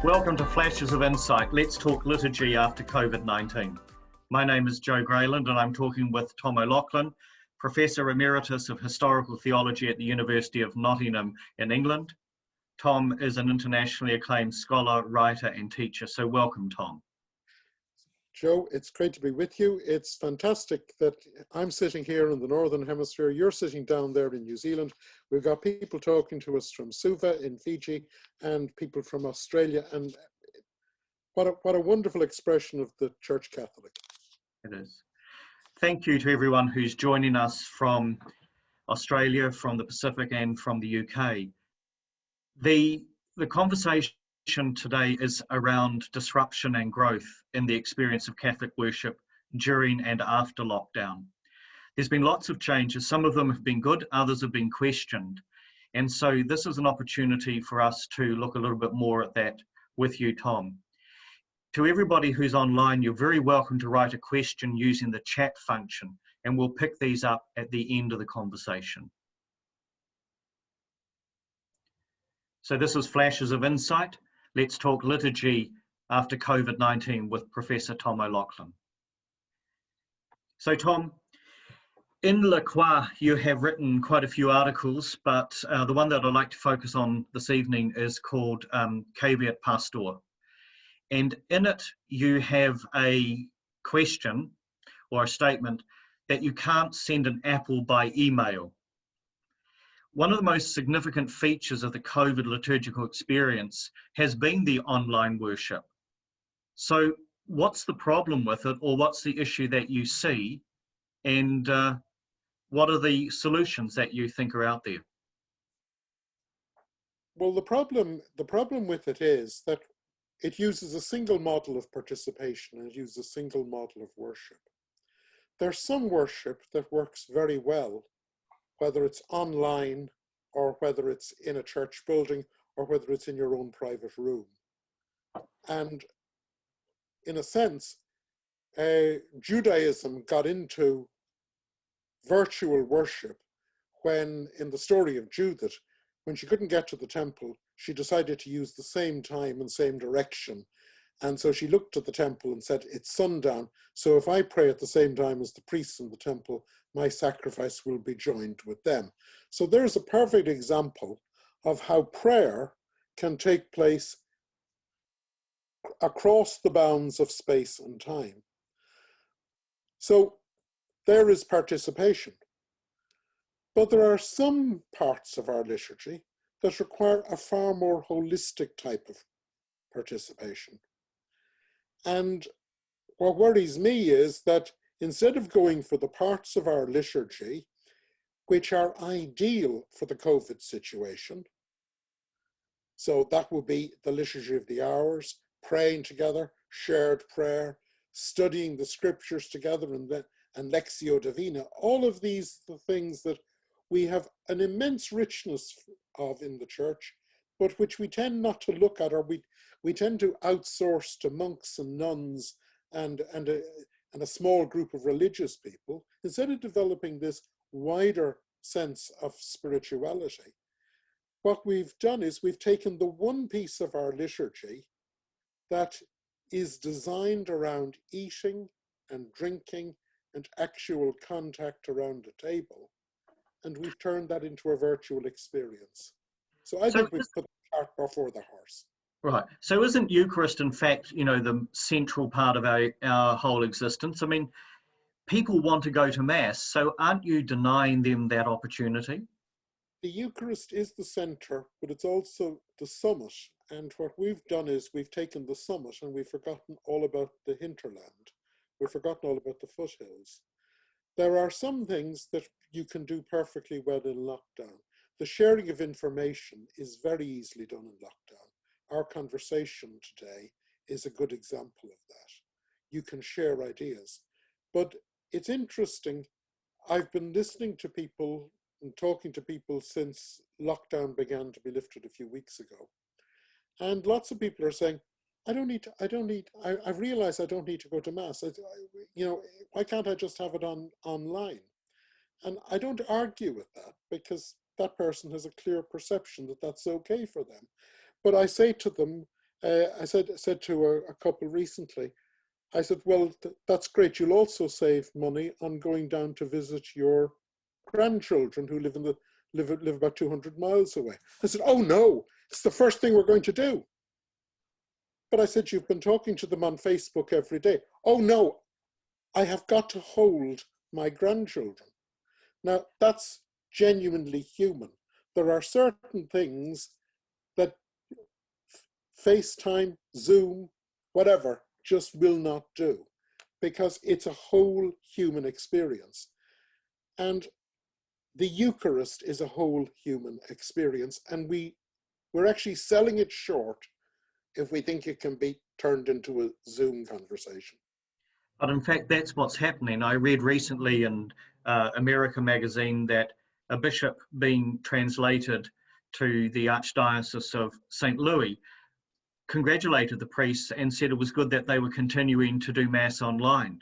Welcome to Flashes of Insight. Let's talk liturgy after COVID-19. My name is Joe Grayland and I'm talking with Tom O'Loughlin, Professor Emeritus of Historical Theology at the University of Nottingham in England. Tom is an internationally acclaimed scholar, writer and teacher, so welcome, Tom. Joe, it's great to be with you. It's fantastic that I'm sitting here in the Northern Hemisphere. You're sitting down there in New Zealand. We've got people talking to us from Suva in Fiji and people from Australia. And what a wonderful expression of the Church Catholic. It is. Thank you to everyone who's joining us from Australia, from the Pacific and from the UK. The conversation today is around disruption and growth in the experience of Catholic worship during and after lockdown. There's been lots of changes. Some of them have been good, others have been questioned. And so this is an opportunity for us to look a little bit more at that with you, Tom. To everybody who's online, you're very welcome to write a question using the chat function, and we'll pick these up at the end of the conversation. So this is Flashes of Insight. Let's talk liturgy after COVID-19 with Professor Tom O'Loughlin. So Tom, in L'Equating, you have written quite a few articles, but the one that I'd like to focus on this evening is called Caveat Pastor. And in it, you have a question or a statement that you can't send an apple by email. One of the most significant features of the COVID liturgical experience has been the online worship. So what's the problem with it, or what's the issue that you see, and what are the solutions that you think are out there? Well, the problem with it is that it uses a single model of participation and it uses a single model of worship. There's some worship that works very well, whether it's online or whether it's in a church building or whether it's in your own private room. And in a sense, Judaism got into virtual worship when, in the story of Judith, when she couldn't get to the temple, she decided to use the same time and same direction. And so she looked at the temple and said, it's sundown, so if I pray at the same time as the priests in the temple, my sacrifice will be joined with them. So there's a perfect example of how prayer can take place across the bounds of space and time. So there is participation. But there are some parts of our liturgy that require a far more holistic type of participation. And what worries me is that instead of going for the parts of our liturgy which are ideal for the COVID situation, so that would be the liturgy of the hours, praying together, shared prayer, studying the scriptures together, and Lectio Divina, all of these the things that we have an immense richness of in the church, but which we tend not to look at, or we tend to outsource to monks and nuns and a small group of religious people, instead of developing this wider sense of spirituality. What we've done is we've taken the one piece of our liturgy that is designed around eating and drinking and actual contact around a table, and we've turned that into a virtual experience. So I think we've put the cart before the horse. Right. So isn't Eucharist, in fact, the central part of our whole existence? I mean, people want to go to Mass, so aren't you denying them that opportunity? The Eucharist is the center, but it's also the summit. And what we've done is we've taken the summit and we've forgotten all about the hinterland. We've forgotten all about the foothills. There are some things that you can do perfectly well in lockdown. The sharing of information is very easily done in lockdown. Our conversation today is a good example of that. You can share ideas. But it's interesting, I've been listening to people and talking to people since lockdown began to be lifted a few weeks ago. And lots of people are saying, I've realized I don't need to go to Mass. Why can't I just have it online? And I don't argue with that, because that person has a clear perception that that's okay for them. But I say to them, I said to a couple recently, I said, well, that's great. You'll also save money on going down to visit your grandchildren who live about 200 miles away. I said, oh no, it's the first thing we're going to do. But I said, you've been talking to them on Facebook every day. Oh no, I have got to hold my grandchildren. Now, that's genuinely human. There are certain things that FaceTime, Zoom, whatever, just will not do, because it's a whole human experience. And the Eucharist is a whole human experience, and we're actually selling it short if we think it can be turned into a Zoom conversation. But in fact, that's what's happening. I read recently in America magazine that a bishop being translated to the Archdiocese of St. Louis congratulated the priests and said it was good that they were continuing to do Mass online.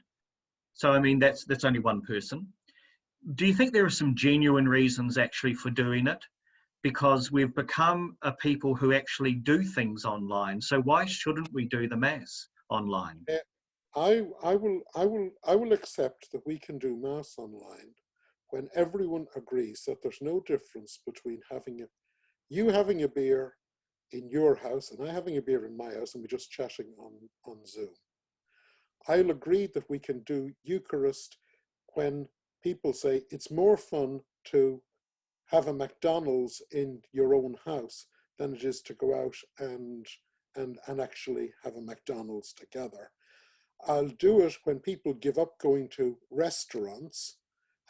So, I mean, that's only one person. Do you think there are some genuine reasons actually for doing it? Because we've become a people who actually do things online. So why shouldn't we do the Mass online? I will accept that we can do Mass online when everyone agrees that there's no difference between you having a beer in your house and I having a beer in my house and we're just chatting on Zoom. I'll agree that we can do Eucharist when people say it's more fun to have a McDonald's in your own house than it is to go out and actually have a McDonald's together. I'll do it when people give up going to restaurants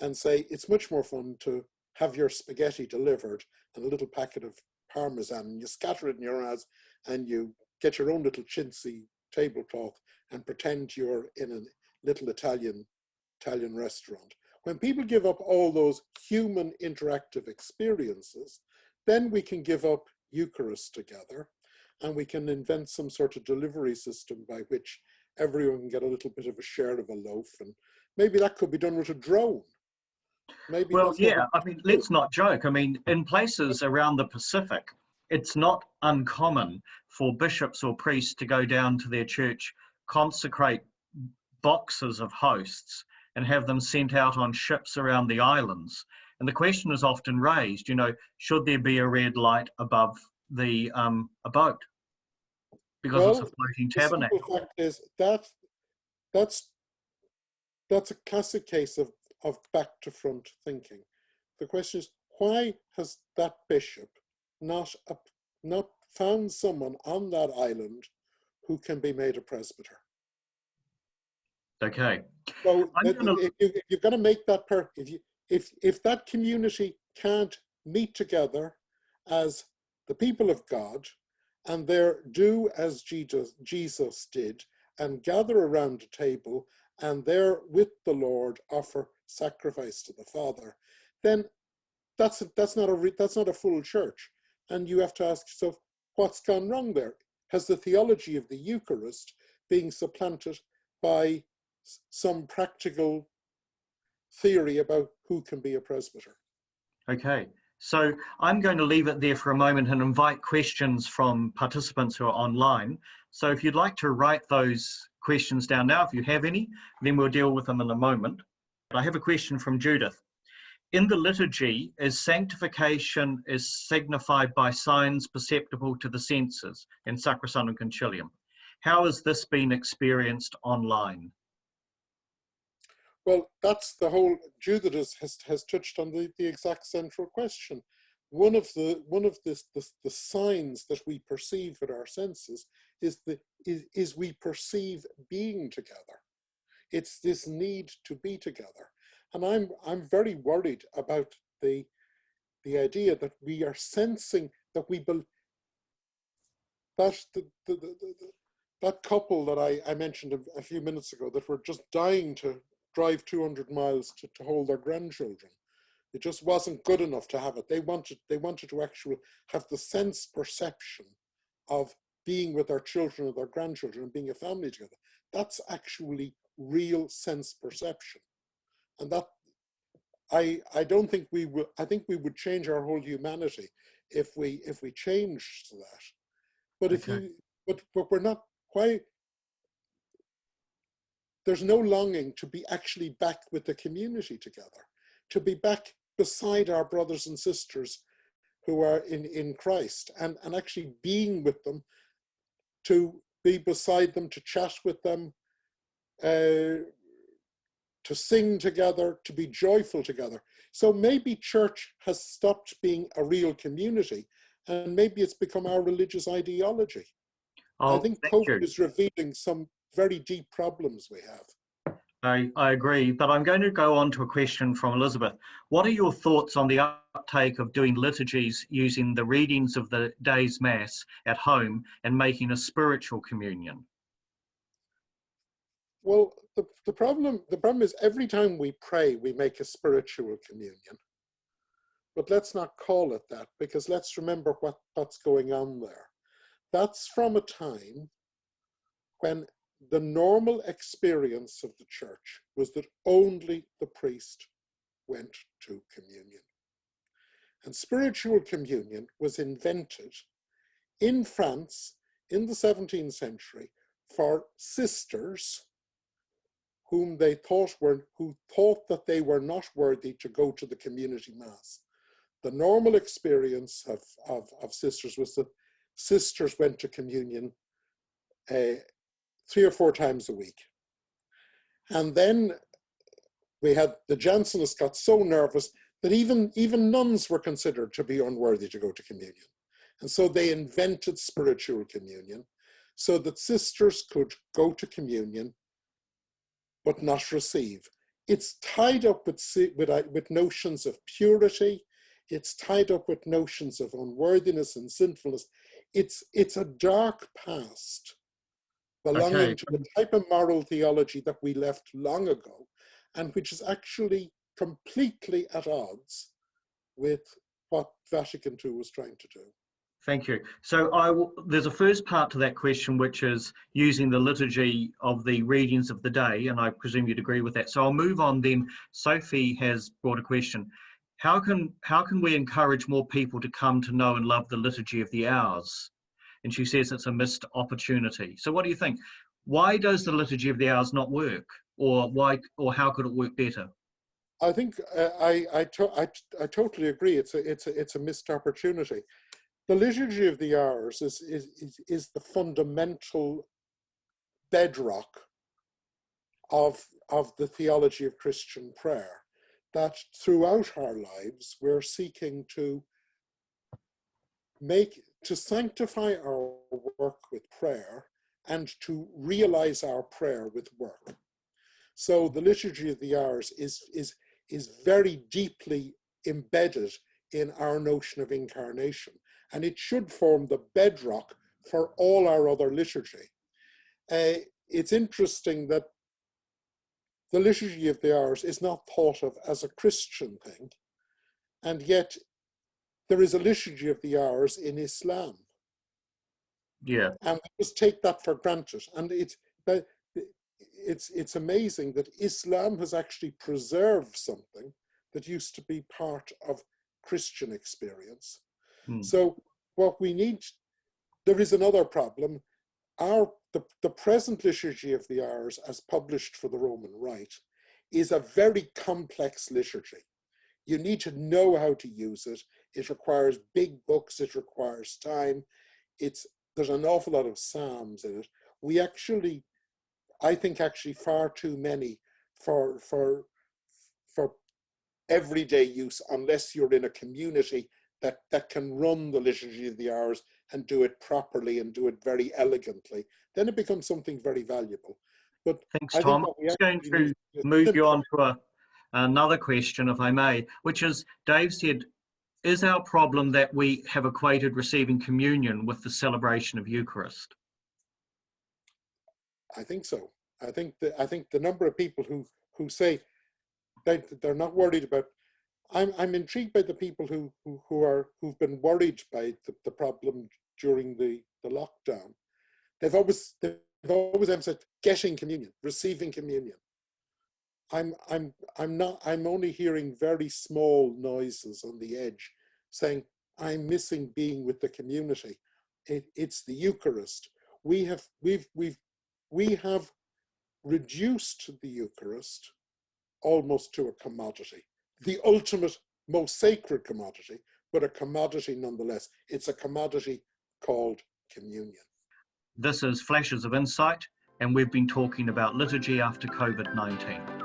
and say it's much more fun to have your spaghetti delivered and a little packet of Parmesan, and you scatter it in your house and you get your own little chintzy tablecloth and pretend you're in a little Italian restaurant. When people give up all those human interactive experiences, then we can give up Eucharist together, and we can invent some sort of delivery system by which everyone can get a little bit of a share of a loaf, and maybe that could be done with a drone. Maybe well, yeah, I mean, let's not joke. I mean, in places around the Pacific, it's not uncommon for bishops or priests to go down to their church, consecrate boxes of hosts, and have them sent out on ships around the islands. And the question is often raised, you know, should there be a red light above the a boat? Because it's a floating tabernacle. The simple fact is that's a classic case of back to front thinking. The question is, why has that bishop not found someone on that island who can be made a presbyter? Okay. So if you're going to make that if that community can't meet together as the people of God and do as Jesus did and gather around a table and there with the Lord offer sacrifice to the Father, then that's not a full church. And you have to ask yourself, what's gone wrong there? Has the theology of the Eucharist being supplanted by some practical theory about who can be a presbyter? Okay, so I'm going to leave it there for a moment and invite questions from participants who are online. So if you'd like to write those questions down now, if you have any, then we'll deal with them in a moment. I have a question from Judith. In the liturgy, is sanctification signified by signs perceptible to the senses in Sacrosanctum Concilium? How has this been experienced online? Well, that's the whole, Judith has touched on the exact central question. One of the signs that we perceive with our senses is we perceive being together. It's this need to be together. And I'm very worried about the idea that we are sensing that that couple that I mentioned a few minutes ago that were just dying to drive 200 miles to hold their grandchildren. It just wasn't good enough to have it. They wanted to actually have the sense perception of being with their children or their grandchildren and being a family together. That's actually real sense perception. And that I don't think we will. I think we would change our whole humanity if we changed that. But Okay. but we're not quite, there's no longing to be actually back with the community together, to be back beside our brothers and sisters who are in Christ, and actually being with them, to be beside them, to chat with them, to sing together, to be joyful together. So maybe church has stopped being a real community, and maybe it's become our religious ideology. I think COVID is revealing some very deep problems we have. I agree, but I'm going to go on to a question from Elizabeth. What are your thoughts on the uptake of doing liturgies using the readings of the day's Mass at home and making a spiritual communion? Well, the problem is every time we pray, we make a spiritual communion. But let's not call it that, because let's remember what's going on there. That's from a time when the normal experience of the church was that only the priest went to communion. And spiritual communion was invented in France in the 17th century for sisters who thought that they were not worthy to go to the community mass. The normal experience of sisters was that sisters went to communion 3 or 4 times a week. And then the Jansenists got so nervous that even nuns were considered to be unworthy to go to communion. And so they invented spiritual communion so that sisters could go to communion but not receive. It's tied up with notions of purity. It's tied up with notions of unworthiness and sinfulness. It's a dark past belonging to the type of moral theology that we left long ago, and which is actually completely at odds with what Vatican II was trying to do. Thank you. So there's a first part to that question, which is using the liturgy of the readings of the day, and I presume you'd agree with that. So I'll move on then. Sophie has brought a question. How can we encourage more people to come to know and love the Liturgy of the Hours? And she says it's a missed opportunity. So what do you think? Why does the Liturgy of the Hours not work? Or how could it work better? I think I totally agree. It's a missed opportunity. The Liturgy of the Hours is the fundamental bedrock of the theology of Christian prayer, that throughout our lives we're seeking to sanctify our work with prayer and to realize our prayer with work. So the Liturgy of the Hours is very deeply embedded in our notion of incarnation, and it should form the bedrock for all our other liturgy. It's interesting that the Liturgy of the Hours is not thought of as a Christian thing, and yet there is a Liturgy of the Hours in Islam. Yeah. And we just take that for granted. And it's amazing that Islam has actually preserved something that used to be part of Christian experience. So what we need, there is another problem. The present Liturgy of the Hours, as published for the Roman Rite, is a very complex liturgy. You need to know how to use it. It requires big books. It requires time. There's an awful lot of psalms in it. I think far too many for everyday use, unless you're in a community that can run the Liturgy of the Hours and do it properly and do it very elegantly. Then it becomes something very valuable. But thanks, Tom. I'm just going to move you on to another question, if I may, which is, Dave said, is our problem that we have equated receiving communion with the celebration of Eucharist? I think so. I think the number of people who say they're not worried about. I'm intrigued by the people who've been worried by the problem during the lockdown. They've always emphasized getting communion, receiving communion. I'm only hearing very small noises on the edge saying, I'm missing being with the community. It's the Eucharist. we have reduced the Eucharist almost to a commodity, the ultimate, most sacred commodity, but a commodity nonetheless. It's a commodity called communion. This is Flashes of Insight, and we've been talking about liturgy after COVID-19.